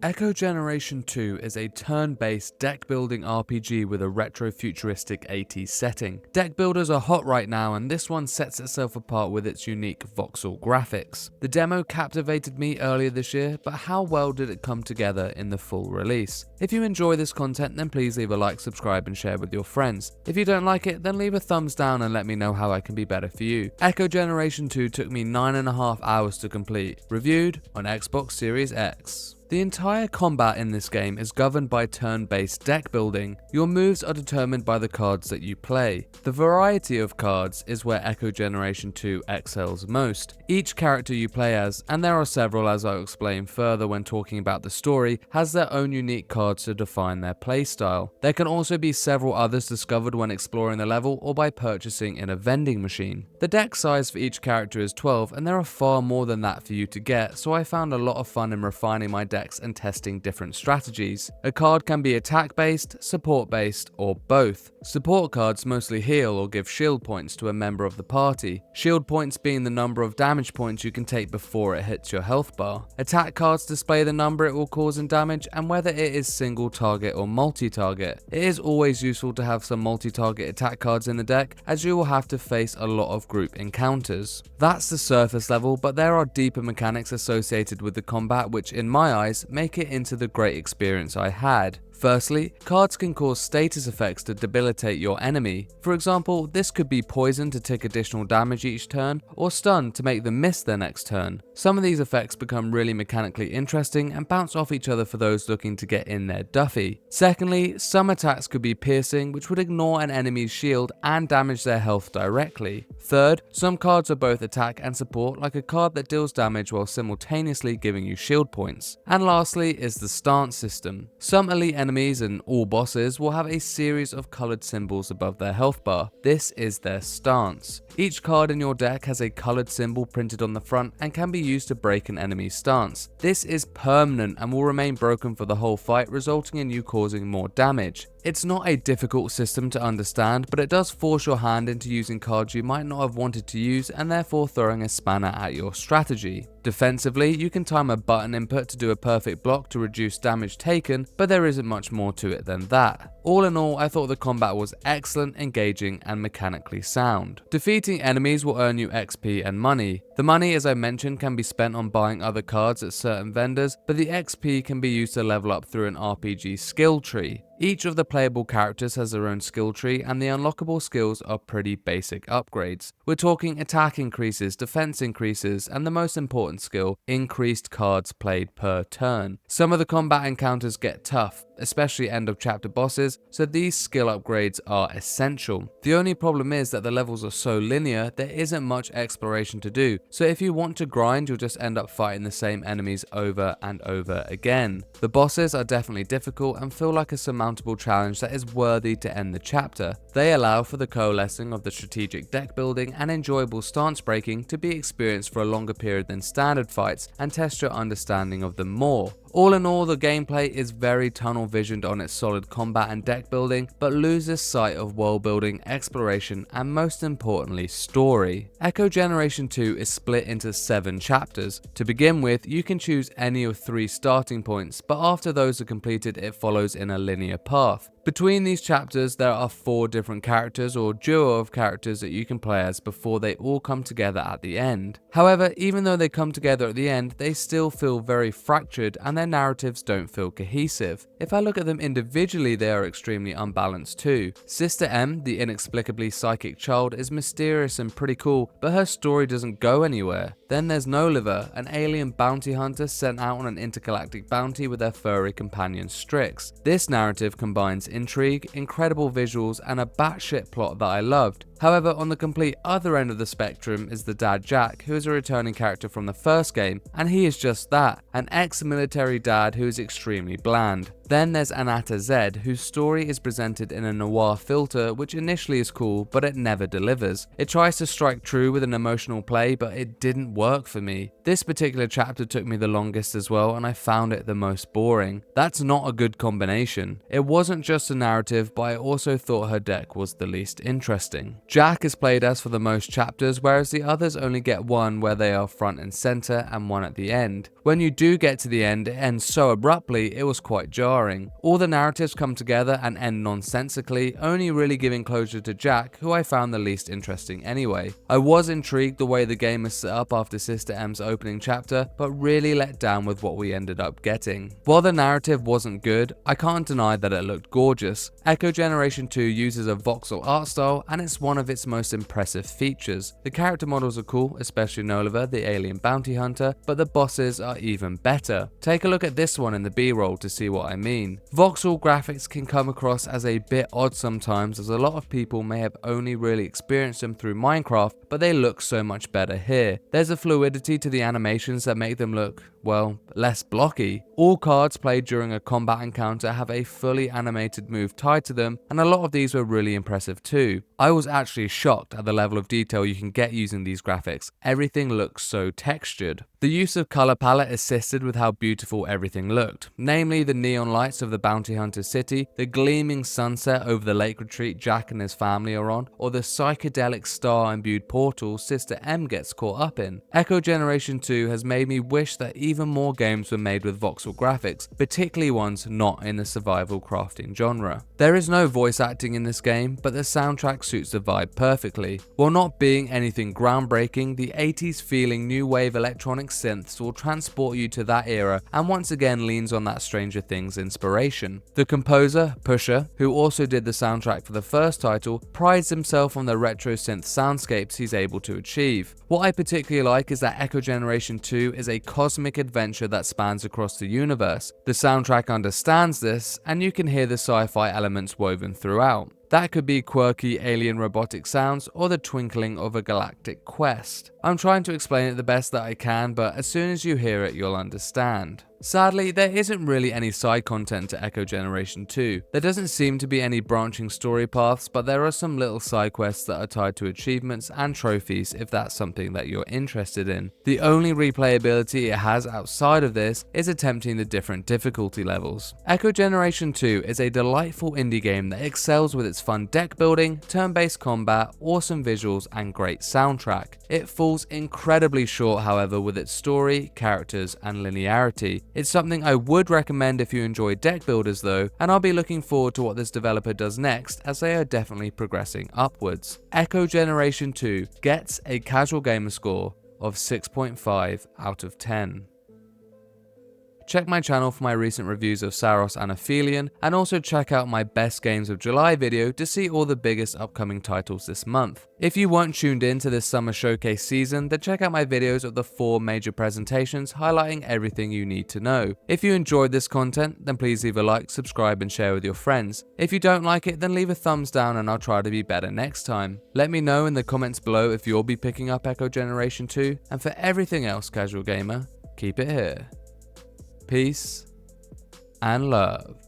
Echo Generation 2 is a turn-based deck-building RPG with a retro-futuristic 80s setting. Deck builders are hot right now, and this one sets itself apart with its unique voxel graphics. The demo captivated me earlier this year, but how well did it come together in the full release? If you enjoy this content, then please leave a like, subscribe, and share with your friends. If you don't like it, then leave a thumbs down and let me know how I can be better for you. Echo Generation 2 took me 9.5 hours to complete, reviewed on Xbox Series X. The entire combat in this game is governed by turn-based deck building. Your moves are determined by the cards that you play. The variety of cards is where Echo Generation 2 excels most. Each character you play as, and there are several as I'll explain further when talking about the story, has their own unique cards to define their playstyle. There can also be several others discovered when exploring the level or by purchasing in a vending machine. The deck size for each character is 12, and there are far more than that for you to get, so I found a lot of fun in refining my deck and testing different strategies. A card can be attack based, support based, or both. Support cards mostly heal or give shield points to a member of the party, shield points being the number of damage points you can take before it hits your health bar. Attack cards display the number it will cause in damage and whether it is single target or multi-target. It is always useful to have some multi-target attack cards in the deck, as you will have to face a lot of group encounters. That's the surface level, but there are deeper mechanics associated with the combat which in my eyes make it into the great experience I had. Firstly, cards can cause status effects to debilitate your enemy. For example, this could be poison to take additional damage each turn, or stun to make them miss their next turn. Some of these effects become really mechanically interesting and bounce off each other for those looking to get in their Duffy. Secondly, some attacks could be piercing, which would ignore an enemy's shield and damage their health directly. Third, some cards are both attack and support, like a card that deals damage while simultaneously giving you shield points. And lastly is the stance system. Some elite enemies and all bosses will have a series of coloured symbols above their health bar. This is their stance. Each card in your deck has a coloured symbol printed on the front and can be used to break an enemy's stance. This is permanent and will remain broken for the whole fight, resulting in you causing more damage. It's not a difficult system to understand, but it does force your hand into using cards you might not have wanted to use and therefore throwing a spanner at your strategy. Defensively, you can time a button input to do a perfect block to reduce damage taken, but there isn't much more to it than that. All in all, I thought the combat was excellent, engaging, and mechanically sound. Defeating enemies will earn you XP and money. The money, as I mentioned, can be spent on buying other cards at certain vendors, but the XP can be used to level up through an RPG skill tree. Each of the playable characters has their own skill tree, and the unlockable skills are pretty basic upgrades. We're talking attack increases, defense increases, and the most important skill, increased cards played per turn. Some of the combat encounters get tough, especially end of chapter bosses, so these skill upgrades are essential. The only problem is that the levels are so linear, there isn't much exploration to do, so if you want to grind, you'll just end up fighting the same enemies over and over again. The bosses are definitely difficult and feel like a surmountable challenge that is worthy to end the chapter. They allow for the coalescing of the strategic deck building and enjoyable stance breaking to be experienced for a longer period than standard fights and test your understanding of them more. All in all, the gameplay is very tunnel visioned on its solid combat and deck building, but loses sight of world building, exploration, and most importantly, story. Echo Generation 2 is split into 7 chapters. To begin with, you can choose any of 3 starting points, but after those are completed, it follows in a linear path. Between these chapters, there are 4 different characters or duo of characters that you can play as before they all come together at the end. However, even though they come together at the end, they still feel very fractured and their narratives don't feel cohesive. If I look at them individually, they are extremely unbalanced too. Sister M, the inexplicably psychic child, is mysterious and pretty cool, but her story doesn't go anywhere. Then there's Noliver, an alien bounty hunter sent out on an intergalactic bounty with their furry companion Strix. This narrative combines intrigue, incredible visuals, and a batshit plot that I loved. However, on the complete other end of the spectrum is the dad Jack, who is a returning character from the first game, and he is just that, an ex-military dad who is extremely bland. Then there's Anata Z, whose story is presented in a noir filter, which initially is cool, but it never delivers. It tries to strike true with an emotional play, but it didn't work for me. This particular chapter took me the longest as well, and I found it the most boring. That's not a good combination. It wasn't just a narrative, but I also thought her deck was the least interesting. Jack is played as for the most chapters, whereas the others only get one where they are front and center and one at the end. When you do get to the end, it ends so abruptly, it was quite jarring. All the narratives come together and end nonsensically, only really giving closure to Jack, who I found the least interesting anyway. I was intrigued the way the game is set up after Sister M's opening chapter, but really let down with what we ended up getting. While the narrative wasn't good, I can't deny that it looked gorgeous. Echo Generation 2 uses a voxel art style, and it's one of its most impressive features. The character models are cool, especially Noliva, the alien bounty hunter, but the bosses are even better. Take a look at this one in the B-roll to see what I mean. Voxel graphics can come across as a bit odd sometimes, as a lot of people may have only really experienced them through Minecraft, but they look so much better here. There's a fluidity to the animations that make them look, well, less blocky. All cards played during a combat encounter have a fully animated move tied to them, and a lot of these were really impressive too. I was actually shocked at the level of detail you can get using these graphics. Everything looks so textured. The use of color palette assisted with how beautiful everything looked, namely the neon lights of the bounty hunter city, the gleaming sunset over the lake retreat Jack and his family are on, or the psychedelic star-imbued portal Sister M gets caught up in. Echo Generation 2 has made me wish that even more games were made with voxel graphics, particularly ones not in the survival crafting genre. There is no voice acting in this game, but the soundtrack suits the vibe perfectly. While not being anything groundbreaking, the 80s feeling new wave electronic synths will transport you to that era and once again leans on that Stranger Things inspiration. The composer, Pusher, who also did the soundtrack for the first title, prides himself on the retro synth soundscapes he's able to achieve. What I particularly like is that Echo Generation 2 is a cosmic adventure that spans across the universe. The soundtrack understands this, and you can hear the sci-fi elements woven throughout. That could be quirky alien robotic sounds or the twinkling of a galactic quest. I'm trying to explain it the best that I can, but as soon as you hear it, you'll understand. Sadly, there isn't really any side content to Echo Generation 2. There doesn't seem to be any branching story paths, but there are some little side quests that are tied to achievements and trophies if that's something that you're interested in. The only replayability it has outside of this is attempting the different difficulty levels. Echo Generation 2 is a delightful indie game that excels with its fun deck building, turn-based combat, awesome visuals, and great soundtrack. It falls incredibly short, however, with its story, characters, and linearity. It's something I would recommend if you enjoy deck builders though, and I'll be looking forward to what this developer does next, as they are definitely progressing upwards. Echo Generation 2 gets a casual gamer score of 6.5 out of 10. Check my channel for my recent reviews of Saros and Aphelion, and also check out my best games of July video to see all the biggest upcoming titles this month. If you weren't tuned in to this summer showcase season, then check out my videos of the 4 major presentations highlighting everything you need to know. If you enjoyed this content, then please leave a like, subscribe, and share with your friends. If you don't like it, then leave a thumbs down and I'll try to be better next time. Let me know in the comments below if you'll be picking up Echo Generation 2, and for everything else, casual gamer, keep it here. Peace and love.